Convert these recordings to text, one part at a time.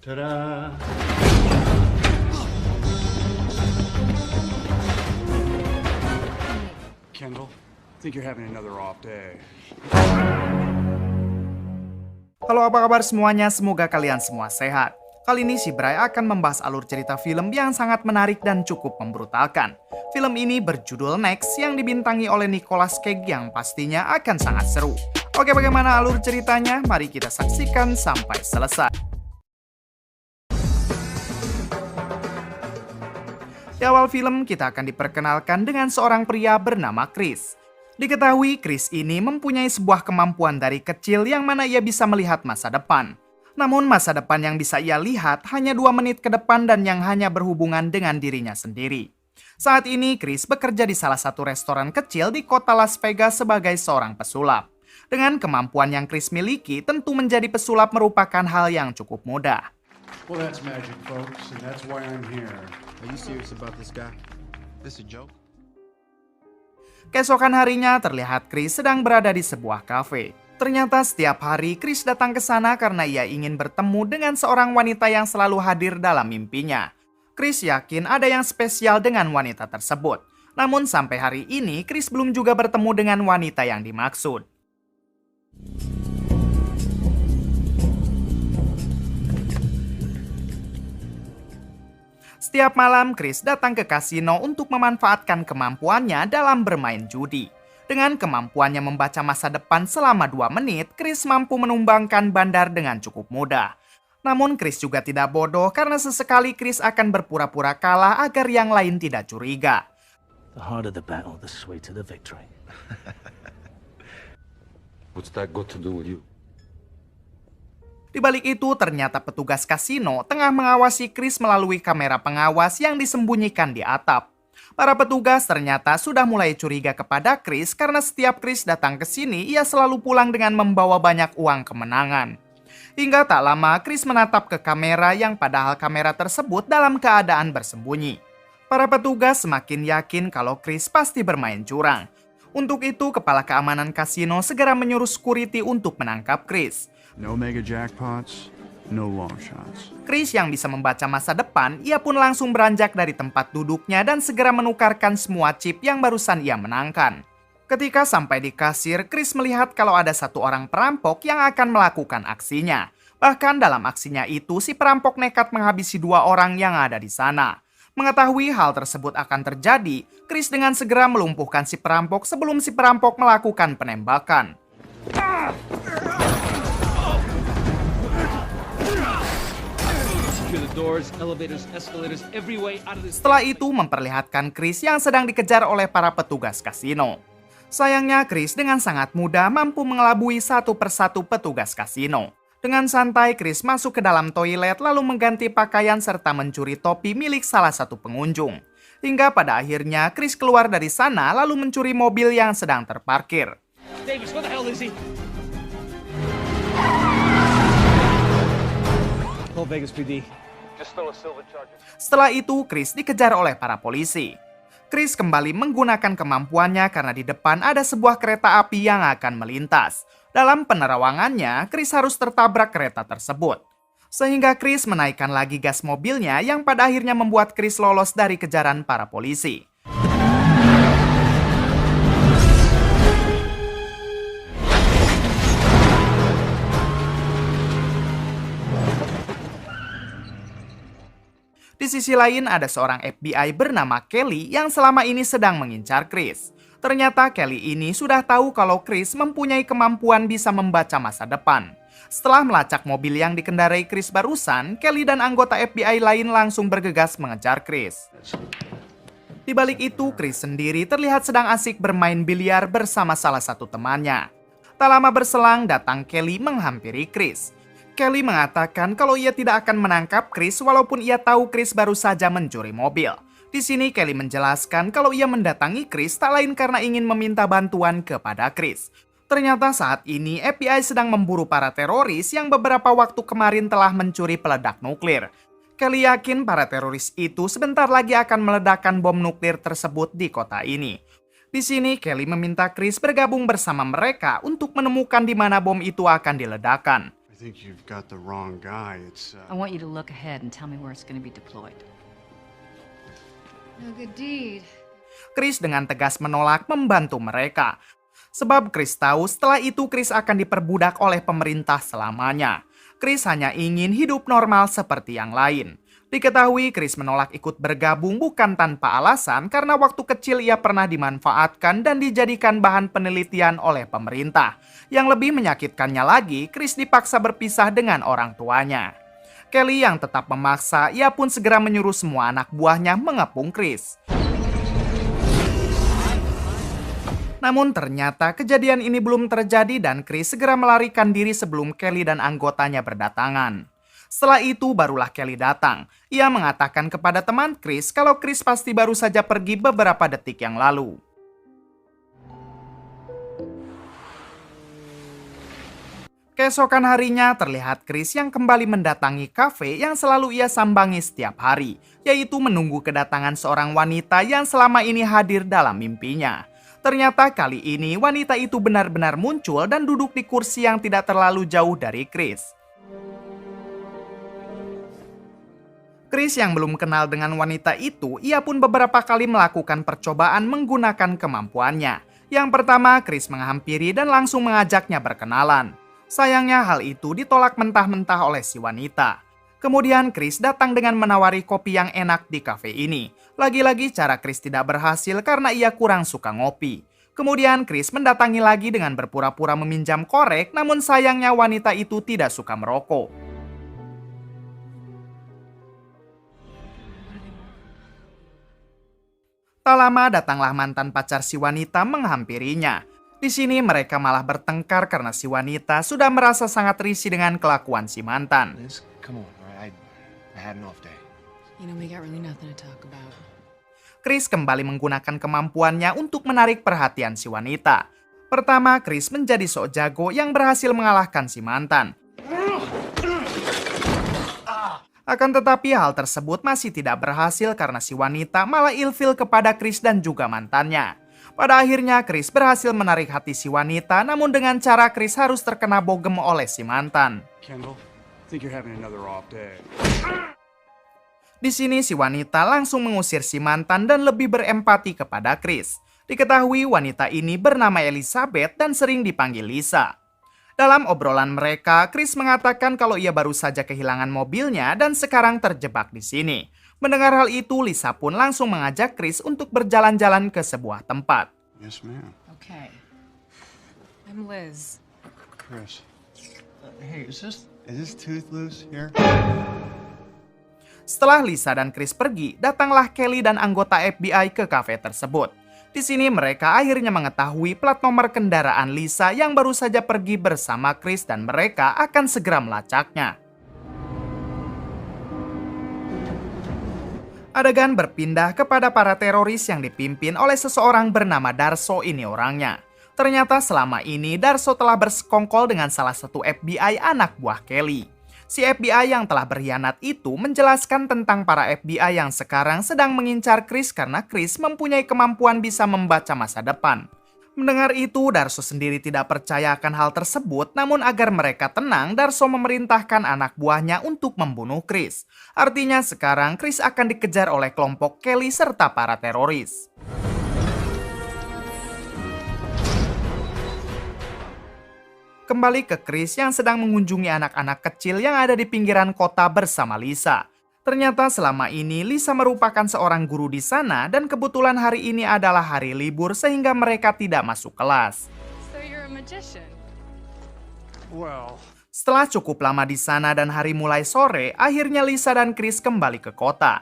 Ta-da! Kendall, think you're having another off day. Halo, apa kabar semuanya? Semoga kalian semua sehat. Kali ini si Bray akan membahas alur cerita film yang sangat menarik dan cukup membrutalkan. Film ini berjudul Next yang dibintangi oleh Nicolas Cage yang pastinya akan sangat seru. Oke, bagaimana alur ceritanya? Mari kita saksikan sampai selesai. Di awal film, kita akan diperkenalkan dengan seorang pria bernama Chris. Diketahui Chris ini mempunyai sebuah kemampuan dari kecil yang mana ia bisa melihat masa depan. Namun masa depan yang bisa ia lihat hanya 2 menit ke depan dan yang hanya berhubungan dengan dirinya sendiri. Saat ini Chris bekerja di salah satu restoran kecil di kota Las Vegas sebagai seorang pesulap. Dengan kemampuan yang Chris miliki, tentu menjadi pesulap merupakan hal yang cukup mudah. Well, that's magic, folks, and that's why I'm here. Are you serious about this guy? This a joke? Keesokan harinya terlihat Chris sedang berada di sebuah kafe. Ternyata setiap hari Chris datang ke sana karena ia ingin bertemu dengan seorang wanita yang selalu hadir dalam mimpinya. Chris yakin ada yang spesial dengan wanita tersebut. Namun sampai hari ini Chris belum juga bertemu dengan wanita yang dimaksud. Setiap malam, Chris datang ke kasino untuk memanfaatkan kemampuannya dalam bermain judi. Dengan kemampuannya membaca masa depan selama 2 menit, Chris mampu menumbangkan bandar dengan cukup mudah. Namun Chris juga tidak bodoh karena sesekali Chris akan berpura-pura kalah agar yang lain tidak curiga. The harder the battle, the sweeter the victory. What's that got to do with you? Di balik itu, ternyata petugas kasino tengah mengawasi Chris melalui kamera pengawas yang disembunyikan di atap. Para petugas ternyata sudah mulai curiga kepada Chris karena setiap Chris datang ke sini, ia selalu pulang dengan membawa banyak uang kemenangan. Hingga tak lama, Chris menatap ke kamera yang padahal kamera tersebut dalam keadaan bersembunyi. Para petugas semakin yakin kalau Chris pasti bermain curang. Untuk itu, kepala keamanan kasino segera menyuruh security untuk menangkap Chris. No mega jackpots, no long shots. Chris yang bisa membaca masa depan, ia pun langsung beranjak dari tempat duduknya dan segera menukarkan semua chip yang barusan ia menangkan. Ketika sampai di kasir, Chris melihat kalau ada satu orang perampok yang akan melakukan aksinya. Bahkan dalam aksinya itu, si perampok nekat menghabisi 2 orang yang ada di sana. Mengetahui hal tersebut akan terjadi, Chris dengan segera melumpuhkan si perampok sebelum si perampok melakukan penembakan. Setelah itu memperlihatkan Chris yang sedang dikejar oleh para petugas kasino. Sayangnya Chris dengan sangat mudah mampu mengelabui satu persatu petugas kasino. Dengan santai Chris masuk ke dalam toilet lalu mengganti pakaian serta mencuri topi milik salah satu pengunjung. Hingga pada akhirnya Chris keluar dari sana lalu mencuri mobil yang sedang terparkir. Davis, what the hell is he? Call Vegas PD. Setelah itu, Chris dikejar oleh para polisi. Chris kembali menggunakan kemampuannya karena di depan ada sebuah kereta api yang akan melintas. Dalam penerawangannya, Chris harus tertabrak kereta tersebut. Sehingga Chris menaikkan lagi gas mobilnya yang pada akhirnya membuat Chris lolos dari kejaran para polisi. Di sisi lain ada seorang FBI bernama Kelly yang selama ini sedang mengincar Chris. Ternyata Kelly ini sudah tahu kalau Chris mempunyai kemampuan bisa membaca masa depan. Setelah melacak mobil yang dikendarai Chris barusan, Kelly dan anggota FBI lain langsung bergegas mengejar Chris. Di balik itu, Chris sendiri terlihat sedang asik bermain biliar bersama salah satu temannya. Tak lama berselang, datang Kelly menghampiri Chris. Kelly mengatakan kalau ia tidak akan menangkap Chris walaupun ia tahu Chris baru saja mencuri mobil. Di sini Kelly menjelaskan kalau ia mendatangi Chris tak lain karena ingin meminta bantuan kepada Chris. Ternyata saat ini FBI sedang memburu para teroris yang beberapa waktu kemarin telah mencuri peledak nuklir. Kelly yakin para teroris itu sebentar lagi akan meledakkan bom nuklir tersebut di kota ini. Di sini Kelly meminta Chris bergabung bersama mereka untuk menemukan di mana bom itu akan diledakkan. think you've got the wrong guy. It's, I want you to look ahead and tell me where it's going to be deployed. No good deed. Chris dengan tegas menolak membantu mereka. Sebab Chris tahu setelah itu Chris akan diperbudak oleh pemerintah selamanya. Chris hanya ingin hidup normal seperti yang lain. Diketahui Chris menolak ikut bergabung bukan tanpa alasan karena waktu kecil ia pernah dimanfaatkan dan dijadikan bahan penelitian oleh pemerintah. Yang lebih menyakitkannya lagi, Chris dipaksa berpisah dengan orang tuanya. Kelly yang tetap memaksa, ia pun segera menyuruh semua anak buahnya mengepung Chris. Namun ternyata kejadian ini belum terjadi dan Chris segera melarikan diri sebelum Kelly dan anggotanya berdatangan. Setelah itu barulah Kelly datang. Ia mengatakan kepada teman Chris kalau Chris pasti baru saja pergi beberapa detik yang lalu. Keesokan harinya terlihat Chris yang kembali mendatangi kafe yang selalu ia sambangi setiap hari, yaitu menunggu kedatangan seorang wanita yang selama ini hadir dalam mimpinya. Ternyata kali ini wanita itu benar-benar muncul dan duduk di kursi yang tidak terlalu jauh dari Chris. Chris yang belum kenal dengan wanita itu, ia pun beberapa kali melakukan percobaan menggunakan kemampuannya. Yang pertama, Chris menghampiri dan langsung mengajaknya berkenalan. Sayangnya hal itu ditolak mentah-mentah oleh si wanita. Kemudian Chris datang dengan menawari kopi yang enak di kafe ini. Lagi-lagi cara Chris tidak berhasil karena ia kurang suka ngopi. Kemudian Chris mendatangi lagi dengan berpura-pura meminjam korek, namun sayangnya wanita itu tidak suka merokok. Tak lama datanglah mantan pacar si wanita menghampirinya. Di sini mereka malah bertengkar karena si wanita sudah merasa sangat risih dengan kelakuan si mantan. Liz, come on, all right? I had an off day. You know, we got really nothing to talk about. Chris kembali menggunakan kemampuannya untuk menarik perhatian si wanita. Pertama, Chris menjadi sok jago yang berhasil mengalahkan si mantan. Akan tetapi hal tersebut masih tidak berhasil karena si wanita malah ilfil kepada Chris dan juga mantannya. Pada akhirnya Chris berhasil menarik hati si wanita, namun dengan cara Chris harus terkena bogem oleh si mantan. Kendall, I think you're having another off day. Di sini si wanita langsung mengusir si mantan dan lebih berempati kepada Chris. Diketahui wanita ini bernama Elizabeth dan sering dipanggil Lisa. Dalam obrolan mereka, Chris mengatakan kalau ia baru saja kehilangan mobilnya dan sekarang terjebak di sini. Mendengar hal itu, Lisa pun langsung mengajak Chris untuk berjalan-jalan ke sebuah tempat. Yes, ma'am. Okay. I'm Liz. Chris. Hey, is this tooth loose here? Setelah Lisa dan Chris pergi, datanglah Kelly dan anggota FBI ke kafe tersebut. Di sini mereka akhirnya mengetahui plat nomor kendaraan Lisa yang baru saja pergi bersama Chris dan mereka akan segera melacaknya. Adegan berpindah kepada para teroris yang dipimpin oleh seseorang bernama Darso ini orangnya. Ternyata selama ini Darso telah bersekongkol dengan salah satu FBI anak buah Kelly. Si FBI yang telah berkhianat itu menjelaskan tentang para FBI yang sekarang sedang mengincar Chris karena Chris mempunyai kemampuan bisa membaca masa depan. Mendengar itu, Darso sendiri tidak percaya akan hal tersebut, namun agar mereka tenang, Darso memerintahkan anak buahnya untuk membunuh Chris. Artinya sekarang Chris akan dikejar oleh kelompok Kelly serta para teroris. Kembali ke Chris yang sedang mengunjungi anak-anak kecil yang ada di pinggiran kota bersama Lisa. Ternyata selama ini Lisa merupakan seorang guru di sana dan kebetulan hari ini adalah hari libur sehingga mereka tidak masuk kelas. So you're a magician? Well, Setelah cukup lama di sana dan hari mulai sore, akhirnya Lisa dan Chris kembali ke kota.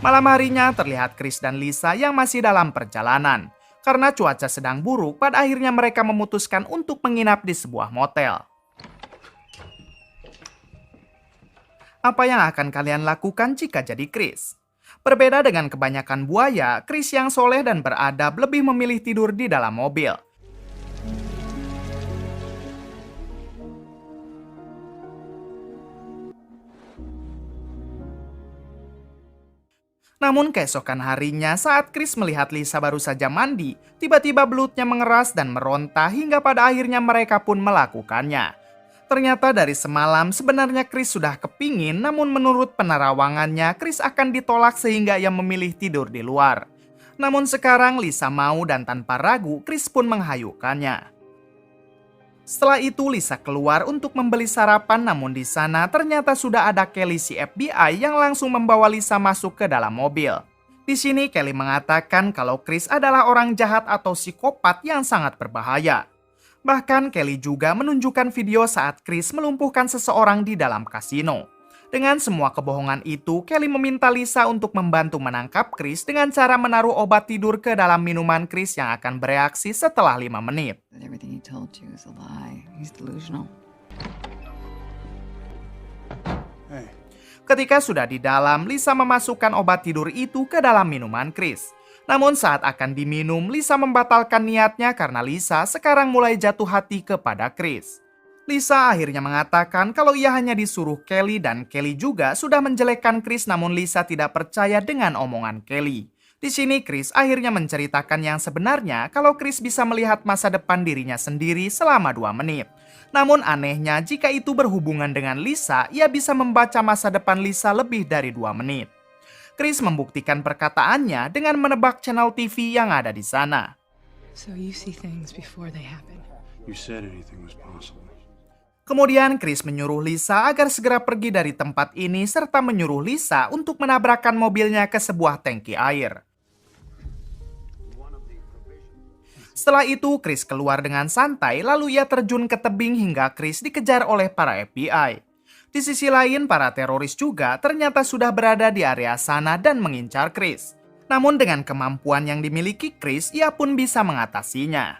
Malam harinya terlihat Chris dan Lisa yang masih dalam perjalanan. Karena cuaca sedang buruk, pada akhirnya mereka memutuskan untuk menginap di sebuah motel. Apa yang akan kalian lakukan jika jadi Chris? Berbeda dengan kebanyakan buaya, Chris yang soleh dan beradab lebih memilih tidur di dalam mobil. Namun keesokan harinya saat Chris melihat Lisa baru saja mandi, tiba-tiba belutnya mengeras dan meronta hingga pada akhirnya mereka pun melakukannya. Ternyata dari semalam sebenarnya Chris sudah kepingin, namun menurut penerawangannya Chris akan ditolak sehingga ia memilih tidur di luar. Namun sekarang Lisa mau dan tanpa ragu Chris pun menghayukannya. Setelah itu Lisa keluar untuk membeli sarapan, namun di sana ternyata sudah ada Kelly si FBI yang langsung membawa Lisa masuk ke dalam mobil. Di sini Kelly mengatakan kalau Chris adalah orang jahat atau psikopat yang sangat berbahaya. Bahkan Kelly juga menunjukkan video saat Chris melumpuhkan seseorang di dalam kasino. Dengan semua kebohongan itu, Kelly meminta Lisa untuk membantu menangkap Chris dengan cara menaruh obat tidur ke dalam minuman Chris yang akan bereaksi setelah 5 menit. Everything he told you is a lie. He's delusional. Hey. Ketika sudah di dalam, Lisa memasukkan obat tidur itu ke dalam minuman Chris. Namun saat akan diminum, Lisa membatalkan niatnya karena Lisa sekarang mulai jatuh hati kepada Chris. Lisa akhirnya mengatakan kalau ia hanya disuruh Kelly dan Kelly juga sudah menjelekkan Chris, namun Lisa tidak percaya dengan omongan Kelly. Di sini Chris akhirnya menceritakan yang sebenarnya kalau Chris bisa melihat masa depan dirinya sendiri selama 2 menit. Namun anehnya jika itu berhubungan dengan Lisa, ia bisa membaca masa depan Lisa lebih dari 2 menit. Chris membuktikan perkataannya dengan menebak channel TV yang ada di sana. So you see things before they happen. You said anything was possible. Kemudian Chris menyuruh Lisa agar segera pergi dari tempat ini serta menyuruh Lisa untuk menabrakkan mobilnya ke sebuah tangki air. Setelah itu Chris keluar dengan santai lalu ia terjun ke tebing hingga Chris dikejar oleh para FBI. Di sisi lain para teroris juga ternyata sudah berada di area sana dan mengincar Chris. Namun dengan kemampuan yang dimiliki Chris, ia pun bisa mengatasinya.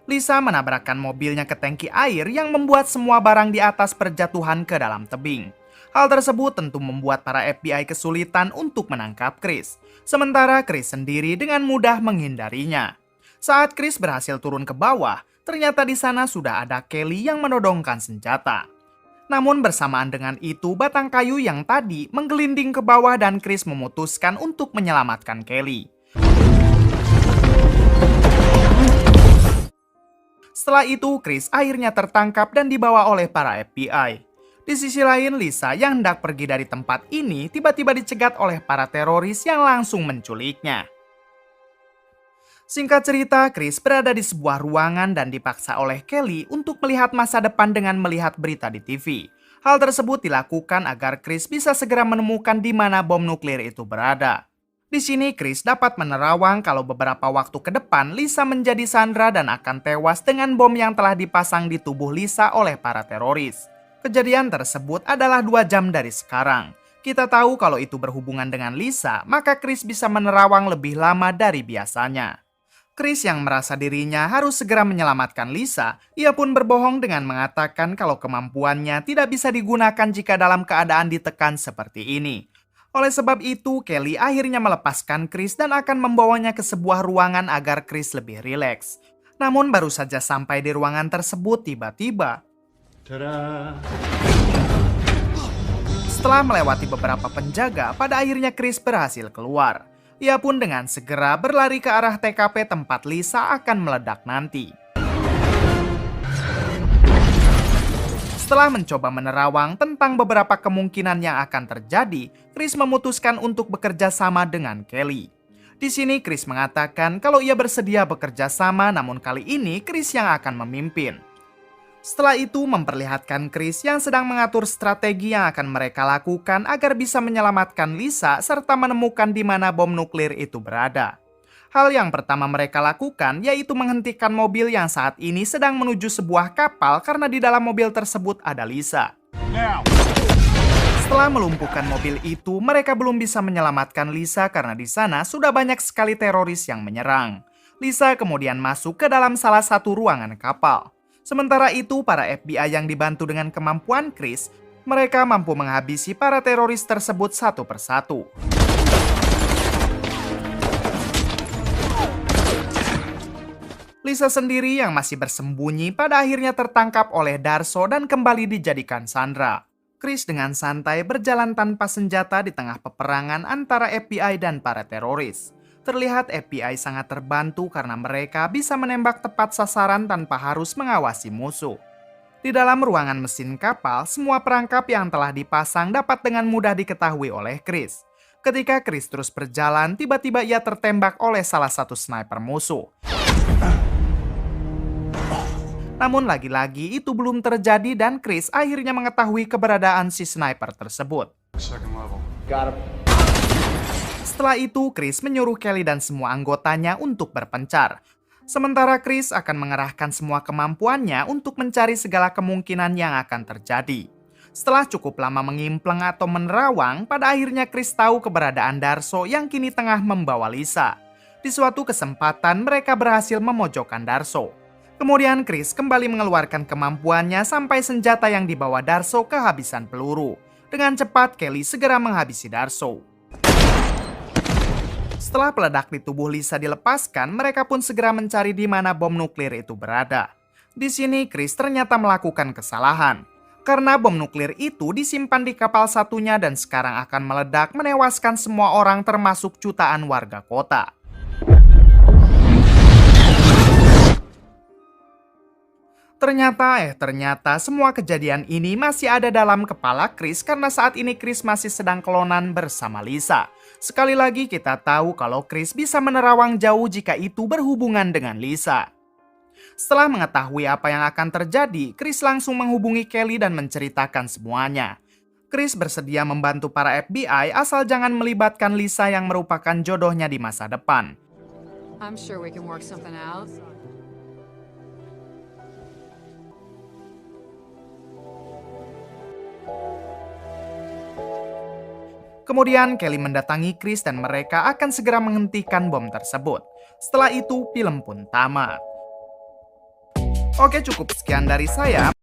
Lisa menabrakkan mobilnya ke tangki air yang membuat semua barang di atas berjatuhan ke dalam tebing. Hal tersebut tentu membuat para FBI kesulitan untuk menangkap Chris. Sementara Chris sendiri dengan mudah menghindarinya. Saat Chris berhasil turun ke bawah, ternyata di sana sudah ada Kelly yang menodongkan senjata. Namun bersamaan dengan itu, batang kayu yang tadi menggelinding ke bawah dan Chris memutuskan untuk menyelamatkan Kelly. Setelah itu, Chris akhirnya tertangkap dan dibawa oleh para FBI. Di sisi lain, Lisa yang hendak pergi dari tempat ini tiba-tiba dicegat oleh para teroris yang langsung menculiknya. Singkat cerita, Chris berada di sebuah ruangan dan dipaksa oleh Kelly untuk melihat masa depan dengan melihat berita di TV. Hal tersebut dilakukan agar Chris bisa segera menemukan di mana bom nuklir itu berada. Di sini Chris dapat menerawang kalau beberapa waktu ke depan Lisa menjadi sandera dan akan tewas dengan bom yang telah dipasang di tubuh Lisa oleh para teroris. Kejadian tersebut adalah 2 jam dari sekarang. Kita tahu kalau itu berhubungan dengan Lisa, maka Chris bisa menerawang lebih lama dari biasanya. Chris yang merasa dirinya harus segera menyelamatkan Lisa, ia pun berbohong dengan mengatakan kalau kemampuannya tidak bisa digunakan jika dalam keadaan ditekan seperti ini. Oleh sebab itu, Kelly akhirnya melepaskan Chris dan akan membawanya ke sebuah ruangan agar Chris lebih rileks. Namun baru saja sampai di ruangan tersebut, tiba-tiba setelah melewati beberapa penjaga, pada akhirnya Chris berhasil keluar. Ia pun dengan segera berlari ke arah TKP tempat Lisa akan meledak nanti. Setelah mencoba menerawang tentang beberapa kemungkinan yang akan terjadi, Chris memutuskan untuk bekerja sama dengan Kelly. Di sini Chris mengatakan kalau ia bersedia bekerja sama, namun kali ini Chris yang akan memimpin. Setelah itu memperlihatkan Chris yang sedang mengatur strategi yang akan mereka lakukan agar bisa menyelamatkan Lisa serta menemukan di mana bom nuklir itu berada. Hal yang pertama mereka lakukan yaitu menghentikan mobil yang saat ini sedang menuju sebuah kapal karena di dalam mobil tersebut ada Lisa. Setelah melumpuhkan mobil itu, mereka belum bisa menyelamatkan Lisa karena di sana sudah banyak sekali teroris yang menyerang. Lisa kemudian masuk ke dalam salah satu ruangan kapal. Sementara itu, para FBI yang dibantu dengan kemampuan Chris, mereka mampu menghabisi para teroris tersebut satu persatu. Lisa sendiri yang masih bersembunyi pada akhirnya tertangkap oleh Darso dan kembali dijadikan sandera. Chris dengan santai berjalan tanpa senjata di tengah peperangan antara FBI dan para teroris. Terlihat FBI sangat terbantu karena mereka bisa menembak tepat sasaran tanpa harus mengawasi musuh. Di dalam ruangan mesin kapal, semua perangkap yang telah dipasang dapat dengan mudah diketahui oleh Chris. Ketika Chris terus berjalan, tiba-tiba ia tertembak oleh salah satu sniper musuh. Namun lagi-lagi itu belum terjadi dan Chris akhirnya mengetahui keberadaan si sniper tersebut. Second level. Setelah itu, Chris menyuruh Kelly dan semua anggotanya untuk berpencar. Sementara Chris akan mengerahkan semua kemampuannya untuk mencari segala kemungkinan yang akan terjadi. Setelah cukup lama mengimpleng atau menerawang, pada akhirnya Chris tahu keberadaan Darso yang kini tengah membawa Lisa. Di suatu kesempatan, mereka berhasil memojokkan Darso. Kemudian Chris kembali mengeluarkan kemampuannya sampai senjata yang dibawa Darso kehabisan peluru. Dengan cepat, Kelly segera menghabisi Darso. Setelah peledak di tubuh Lisa dilepaskan, mereka pun segera mencari di mana bom nuklir itu berada. Di sini, Chris ternyata melakukan kesalahan. Karena bom nuklir itu disimpan di kapal satunya dan sekarang akan meledak menewaskan semua orang termasuk jutaan warga kota. Ternyata semua kejadian ini masih ada dalam kepala Chris karena saat ini Chris masih sedang kelonan bersama Lisa. Sekali lagi kita tahu kalau Chris bisa menerawang jauh jika itu berhubungan dengan Lisa. Setelah mengetahui apa yang akan terjadi, Chris langsung menghubungi Kelly dan menceritakan semuanya. Chris bersedia membantu para FBI asal jangan melibatkan Lisa yang merupakan jodohnya di masa depan. I'm sure we can work something out. Kemudian Kelly mendatangi Chris dan mereka akan segera menghentikan bom tersebut. Setelah itu film pun tamat. Oke, cukup sekian dari saya.